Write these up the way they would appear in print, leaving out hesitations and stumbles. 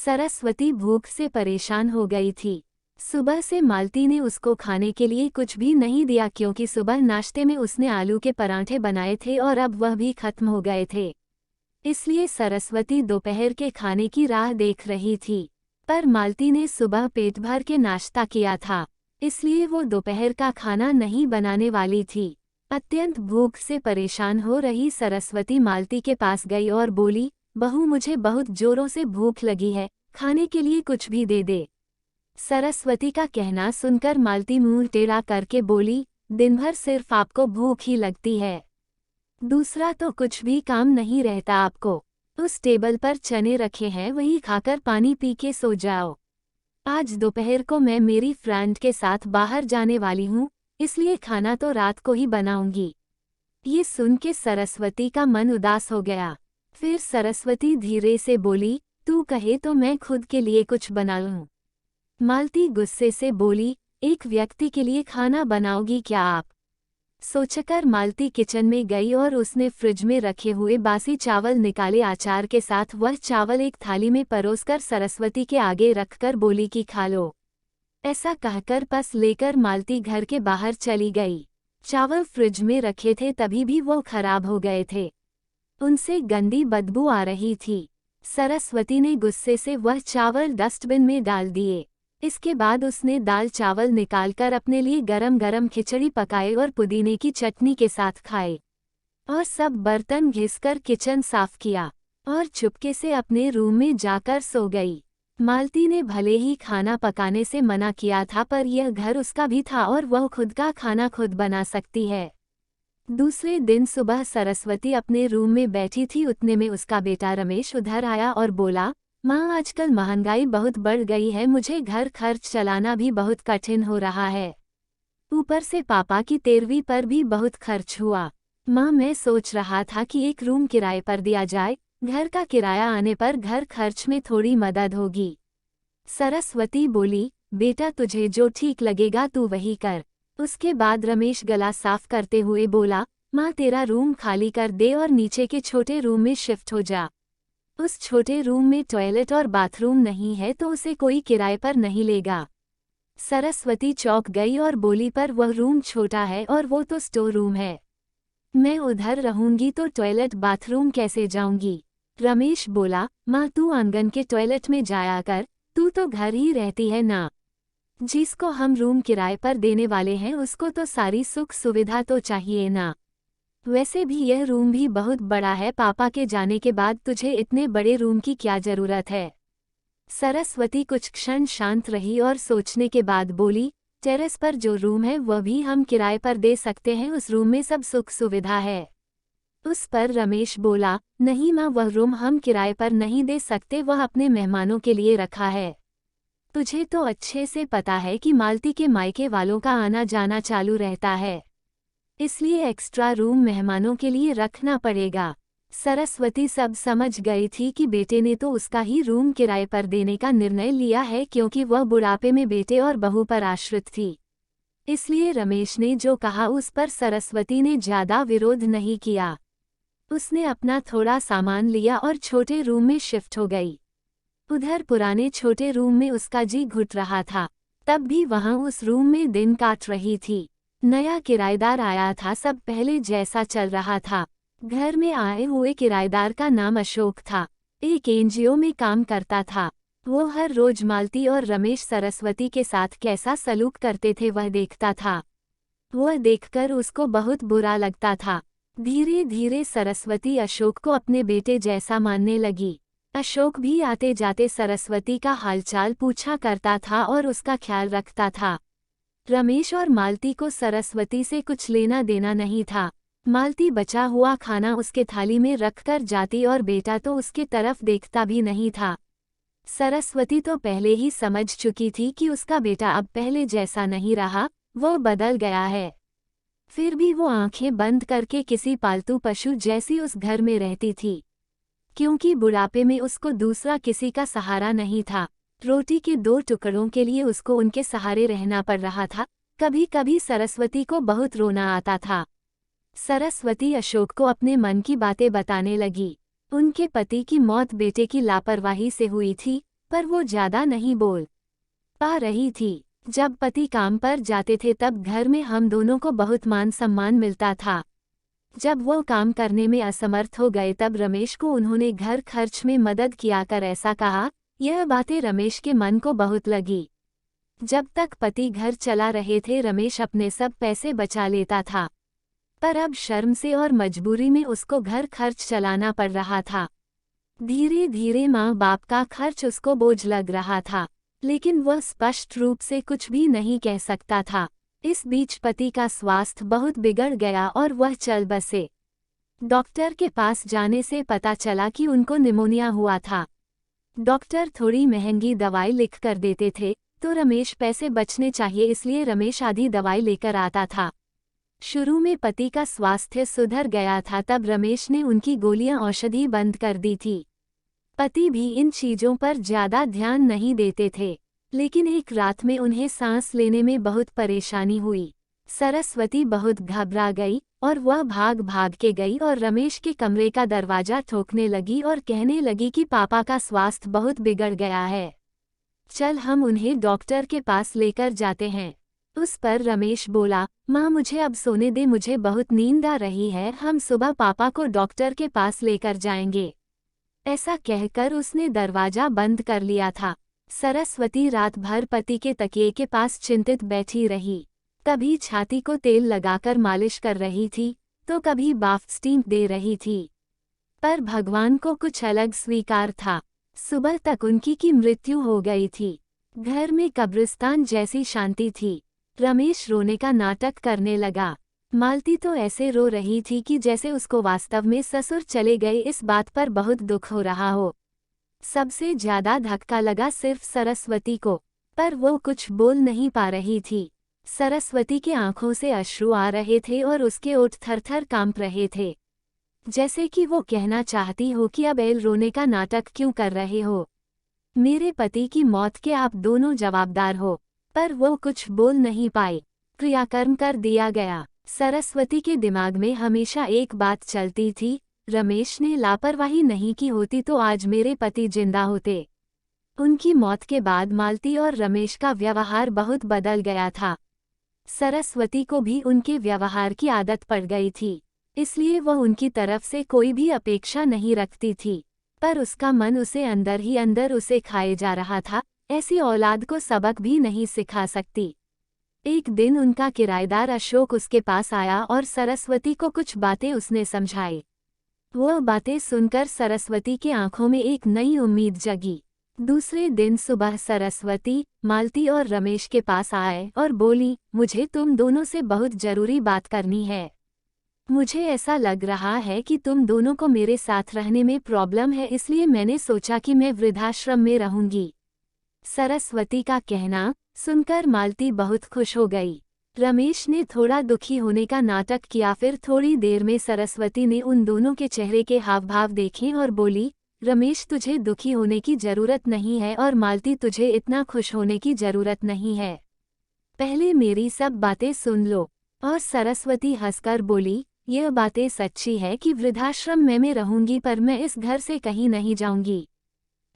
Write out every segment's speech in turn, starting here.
सरस्वती भूख से परेशान हो गई थी। सुबह से मालती ने उसको खाने के लिए कुछ भी नहीं दिया क्योंकि सुबह नाश्ते में उसने आलू के पराठे बनाए थे और अब वह भी खत्म हो गए थे। इसलिए सरस्वती दोपहर के खाने की राह देख रही थी। पर मालती ने सुबह पेट भर के नाश्ता किया था, इसलिए वो दोपहर का खाना नहीं बनाने वाली थी। अत्यंत भूख से परेशान हो रही सरस्वती मालती के पास गई और बोली, बहू मुझे बहुत जोरों से भूख लगी है, खाने के लिए कुछ भी दे दे। सरस्वती का कहना सुनकर मालती मुंह टेढ़ा करके बोली, दिन भर सिर्फ आपको भूख ही लगती है, दूसरा तो कुछ भी काम नहीं रहता आपको। उस टेबल पर चने रखे हैं, वही खाकर पानी पी के सो जाओ। आज दोपहर को मैं मेरी फ्रेंड के साथ बाहर जाने वाली हूँ, इसलिए खाना तो रात को ही बनाऊंगी। ये सुन के सरस्वती का मन उदास हो गया। फिर सरस्वती धीरे से बोली, तू कहे तो मैं खुद के लिए कुछ बना लूं। मालती गुस्से से बोली, एक व्यक्ति के लिए खाना बनाओगी क्या आप? सोचकर मालती किचन में गई और उसने फ्रिज में रखे हुए बासी चावल निकाले। अचार के साथ वह चावल एक थाली में परोसकर सरस्वती के आगे रखकर बोली कि खा लो। ऐसा कहकर पस लेकर मालती घर के बाहर चली गई। चावल फ्रिज में रखे थे तभी भी वो खराब हो गए थे, उनसे गंदी बदबू आ रही थी। सरस्वती ने गुस्से से वह चावल डस्टबिन में डाल दिए। इसके बाद उसने दाल चावल निकालकर अपने लिए गरम गरम खिचड़ी पकाए और पुदीने की चटनी के साथ खाए, और सब बर्तन घिसकर किचन साफ किया और चुपके से अपने रूम में जाकर सो गई। मालती ने भले ही खाना पकाने से मना किया था, पर यह घर उसका भी था और वह खुद का खाना खुद बना सकती है। दूसरे दिन सुबह सरस्वती अपने रूम में बैठी थी, उतने में उसका बेटा रमेश उधर आया और बोला, माँ आजकल महंगाई बहुत बढ़ गई है, मुझे घर खर्च चलाना भी बहुत कठिन हो रहा है। ऊपर से पापा की 13वीं पर भी बहुत खर्च हुआ। माँ मैं सोच रहा था कि एक रूम किराए पर दिया जाए, घर का किराया आने पर घर खर्च में थोड़ी मदद होगी। सरस्वती बोली, बेटा तुझे जो ठीक लगेगा तू वही कर। उसके बाद रमेश गला साफ करते हुए बोला, माँ तेरा रूम खाली कर दे और नीचे के छोटे रूम में शिफ्ट हो जा। उस छोटे रूम में टॉयलेट और बाथरूम नहीं है तो उसे कोई किराए पर नहीं लेगा। सरस्वती चौंक गई और बोली, पर वह रूम छोटा है और वो तो स्टोर रूम है, मैं उधर रहूंगी तो टॉयलेट बाथरूम कैसे जाऊंगी? रमेश बोला, माँ तू आंगन के टॉयलेट में जाया कर, तू तो घर ही रहती है ना। जिसको हम रूम किराए पर देने वाले हैं उसको तो सारी सुख सुविधा तो चाहिए ना। वैसे भी यह रूम भी बहुत बड़ा है, पापा के जाने के बाद तुझे इतने बड़े रूम की क्या जरूरत है? सरस्वती कुछ क्षण शांत रही और सोचने के बाद बोली, टेरेस पर जो रूम है वह भी हम किराए पर दे सकते हैं, उस रूम में सब सुख सुविधा है। उस पर रमेश बोला, नहीं माँ वह रूम हम किराए पर नहीं दे सकते, वह अपने मेहमानों के लिए रखा है। तुझे तो अच्छे से पता है कि मालती के मायके वालों का आना जाना चालू रहता है, इसलिए एक्स्ट्रा रूम मेहमानों के लिए रखना पड़ेगा। सरस्वती सब समझ गई थी कि बेटे ने तो उसका ही रूम किराए पर देने का निर्णय लिया है, क्योंकि वह बुढ़ापे में बेटे और बहू पर आश्रित थी। इसलिए रमेश ने जो कहा उस पर सरस्वती ने ज्यादा विरोध नहीं किया। उसने अपना थोड़ा सामान लिया और छोटे रूम में शिफ्ट हो गई। उधर पुराने छोटे रूम में उसका जी घुट रहा था, तब भी वहां उस रूम में दिन काट रही थी। नया किराएदार आया था, सब पहले जैसा चल रहा था। घर में आए हुए किराएदार का नाम अशोक था, एक एनजीओ में काम करता था। वो हर रोज मालती और रमेश सरस्वती के साथ कैसा सलूक करते थे वह देखता था। वह देखकर उसको बहुत बुरा लगता था। धीरे धीरे सरस्वती अशोक को अपने बेटे जैसा मानने लगी। अशोक भी आते जाते सरस्वती का हालचाल पूछा करता था और उसका ख्याल रखता था। रमेश और मालती को सरस्वती से कुछ लेना देना नहीं था। मालती बचा हुआ खाना उसके थाली में रखकर जाती और बेटा तो उसके तरफ देखता भी नहीं था। सरस्वती तो पहले ही समझ चुकी थी कि उसका बेटा अब पहले जैसा नहीं रहा, वो बदल गया है। फिर भी वो आंखें बंद करके किसी पालतू पशु जैसी उस घर में रहती थी, क्योंकि बुढ़ापे में उसको दूसरा किसी का सहारा नहीं था। रोटी के 2 टुकड़ों के लिए उसको उनके सहारे रहना पड़ रहा था। कभी कभी सरस्वती को बहुत रोना आता था। सरस्वती अशोक को अपने मन की बातें बताने लगी। उनके पति की मौत बेटे की लापरवाही से हुई थी, पर वो ज्यादा नहीं बोल पा रही थी। जब पति काम पर जाते थे तब घर में हम दोनों को बहुत मान सम्मान मिलता था। जब वो काम करने में असमर्थ हो गए तब रमेश को उन्होंने घर खर्च में मदद किया कर ऐसा कहा। यह बातें रमेश के मन को बहुत लगी। जब तक पति घर चला रहे थे रमेश अपने सब पैसे बचा लेता था, पर अब शर्म से और मजबूरी में उसको घर खर्च चलाना पड़ रहा था। धीरे धीरे माँ बाप का खर्च उसको बोझ लग रहा था, लेकिन वह स्पष्ट रूप से कुछ भी नहीं कह सकता था। इस बीच पति का स्वास्थ्य बहुत बिगड़ गया और वह चल बसे। डॉक्टर के पास जाने से पता चला कि उनको निमोनिया हुआ था। डॉक्टर थोड़ी महंगी दवाई लिख कर देते थे, तो रमेश पैसे बचने चाहिए इसलिए रमेश आधी दवाई लेकर आता था। शुरू में पति का स्वास्थ्य सुधर गया था, तब रमेश ने उनकी गोलियां औषधि बंद कर दी थी। पति भी इन चीजों पर ज्यादा ध्यान नहीं देते थे, लेकिन एक रात में उन्हें सांस लेने में बहुत परेशानी हुई। सरस्वती बहुत घबरा गई और वह भाग भाग के गई और रमेश के कमरे का दरवाजा ठोकने लगी और कहने लगी कि पापा का स्वास्थ्य बहुत बिगड़ गया है, चल हम उन्हें डॉक्टर के पास लेकर जाते हैं। उस पर रमेश बोला, माँ मुझे अब सोने दे, मुझे बहुत नींद आ रही है, हम सुबह पापा को डॉक्टर के पास लेकर जाएंगे। ऐसा कहकर उसने दरवाजा बंद कर लिया था। सरस्वती रात भर पति के तकिए के पास चिंतित बैठी रही। कभी छाती को तेल लगाकर मालिश कर रही थी, तो कभी बाथ स्टीम दे रही थी, पर भगवान को कुछ अलग स्वीकार था। सुबह तक उनकी की मृत्यु हो गई थी। घर में कब्रिस्तान जैसी शांति थी। रमेश रोने का नाटक करने लगा। मालती तो ऐसे रो रही थी कि जैसे उसको वास्तव में ससुर चले गए इस बात पर बहुत दुख हो रहा हो। सबसे ज्यादा धक्का लगा सिर्फ सरस्वती को, पर वो कुछ बोल नहीं पा रही थी। सरस्वती के आंखों से अश्रु आ रहे थे और उसके ओठ थरथर कांप रहे थे, जैसे कि वो कहना चाहती हो कि अब एल रोने का नाटक क्यों कर रहे हो, मेरे पति की मौत के आप दोनों जवाबदार हो। पर वो कुछ बोल नहीं पाई। क्रियाकर्म कर दिया गया। सरस्वती के दिमाग में हमेशा एक बात चलती थी, रमेश ने लापरवाही नहीं की होती तो आज मेरे पति जिंदा होते। उनकी मौत के बाद मालती और रमेश का व्यवहार बहुत बदल गया था। सरस्वती को भी उनके व्यवहार की आदत पड़ गई थी, इसलिए वह उनकी तरफ से कोई भी अपेक्षा नहीं रखती थी, पर उसका मन उसे अंदर ही अंदर उसे खाए जा रहा था। ऐसी औलाद को सबक भी नहीं सिखा सकती। एक दिन उनका किराएदार अशोक उसके पास आया और सरस्वती को कुछ बातें उसने समझाई। वह बातें सुनकर सरस्वती की आंखों में एक नई उम्मीद जगी। दूसरे दिन सुबह सरस्वती, मालती और रमेश के पास आए और बोली, मुझे तुम दोनों से बहुत जरूरी बात करनी है। मुझे ऐसा लग रहा है कि तुम दोनों को मेरे साथ रहने में प्रॉब्लम है, इसलिए मैंने सोचा कि मैं वृद्धाश्रम में रहूंगी। सरस्वती का कहना सुनकर मालती बहुत खुश हो गई। रमेश ने थोड़ा दुखी होने का नाटक किया। फिर थोड़ी देर में सरस्वती ने उन दोनों के चेहरे के हाव भाव देखे और बोली, रमेश तुझे दुखी होने की जरूरत नहीं है और मालती तुझे इतना खुश होने की जरूरत नहीं है। पहले मेरी सब बातें सुन लो। और सरस्वती हंसकर बोली, यह बातें सच्ची है कि वृद्धाश्रम में रहूंगी, पर मैं इस घर से कहीं नहीं जाऊंगी।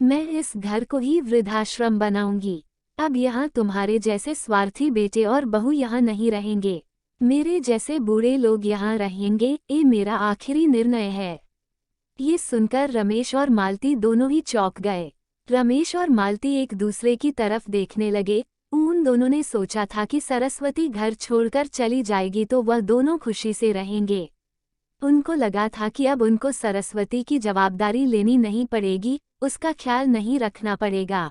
मैं इस घर को ही वृद्धाश्रम बनाऊंगी। अब यहाँ तुम्हारे जैसे स्वार्थी बेटे और बहू यहाँ नहीं रहेंगे। मेरे जैसे बूढ़े लोग यहाँ रहेंगे। ये मेरा आखिरी निर्णय है। ये सुनकर रमेश और मालती दोनों ही चौंक गए। रमेश और मालती एक दूसरे की तरफ देखने लगे। उन दोनों ने सोचा था कि सरस्वती घर छोड़कर चली जाएगी तो वह दोनों खुशी से रहेंगे। उनको लगा था कि अब उनको सरस्वती की जवाबदारी लेनी नहीं पड़ेगी, उसका ख्याल नहीं रखना पड़ेगा।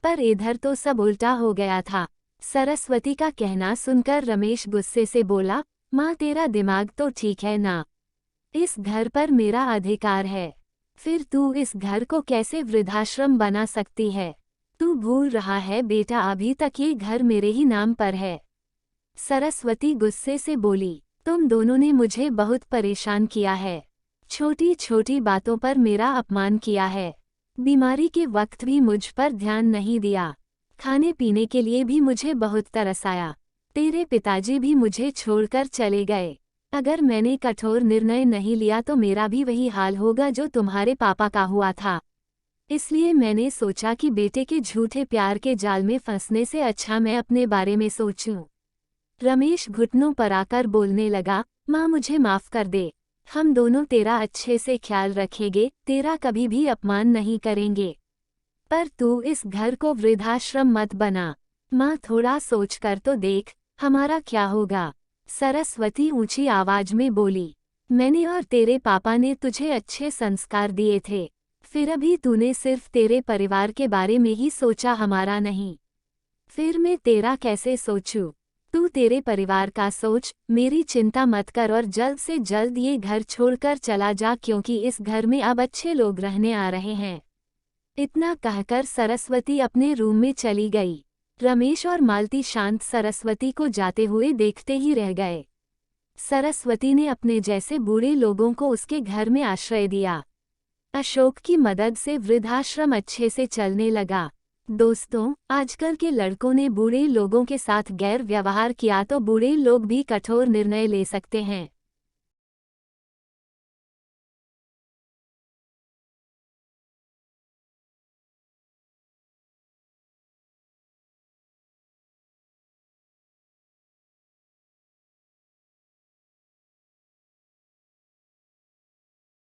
पर इधर तो सब उल्टा हो गया था। सरस्वती का कहना सुनकर रमेश गुस्से से बोला, माँ तेरा दिमाग तो ठीक है ना? इस घर पर मेरा अधिकार है, फिर तू इस घर को कैसे वृद्धाश्रम बना सकती है? तू भूल रहा है बेटा, अभी तक ये घर मेरे ही नाम पर है। सरस्वती गुस्से से बोली, तुम दोनों ने मुझे बहुत परेशान किया है। छोटी छोटी बातों पर मेरा अपमान किया है। बीमारी के वक्त भी मुझ पर ध्यान नहीं दिया। खाने पीने के लिए भी मुझे बहुत तरस आया। तेरे पिताजी भी मुझे छोड़कर चले गए। अगर मैंने कठोर निर्णय नहीं लिया तो मेरा भी वही हाल होगा जो तुम्हारे पापा का हुआ था। इसलिए मैंने सोचा कि बेटे के झूठे प्यार के जाल में फंसने से अच्छा मैं अपने बारे में सोचूं। रमेश घुटनों पर आकर बोलने लगा, माँ मुझे माफ कर दे। हम दोनों तेरा अच्छे से ख्याल रखेंगे, तेरा कभी भी अपमान नहीं करेंगे। पर तू इस घर को वृद्धाश्रम मत बना। माँ थोड़ा सोच कर तो देख, हमारा क्या होगा। सरस्वती ऊंची आवाज में बोली, मैंने और तेरे पापा ने तुझे अच्छे संस्कार दिए थे, फिर अभी तूने सिर्फ तेरे परिवार के बारे में ही सोचा, हमारा नहीं। फिर मैं तेरा कैसे सोचूं? तू तेरे परिवार का सोच, मेरी चिंता मत कर और जल्द से जल्द ये घर छोड़कर चला जा, क्योंकि इस घर में अब अच्छे लोग रहने आ रहे हैं। इतना कहकर सरस्वती अपने रूम में चली गई। रमेश और मालती शांत सरस्वती को जाते हुए देखते ही रह गए। सरस्वती ने अपने जैसे बूढ़े लोगों को उसके घर में आश्रय दिया। अशोक की मदद से वृद्धाश्रम अच्छे से चलने लगा। दोस्तों, आजकल के लड़कों ने बूढ़े लोगों के साथ गैर व्यवहार किया तो बूढ़े लोग भी कठोर निर्णय ले सकते हैं।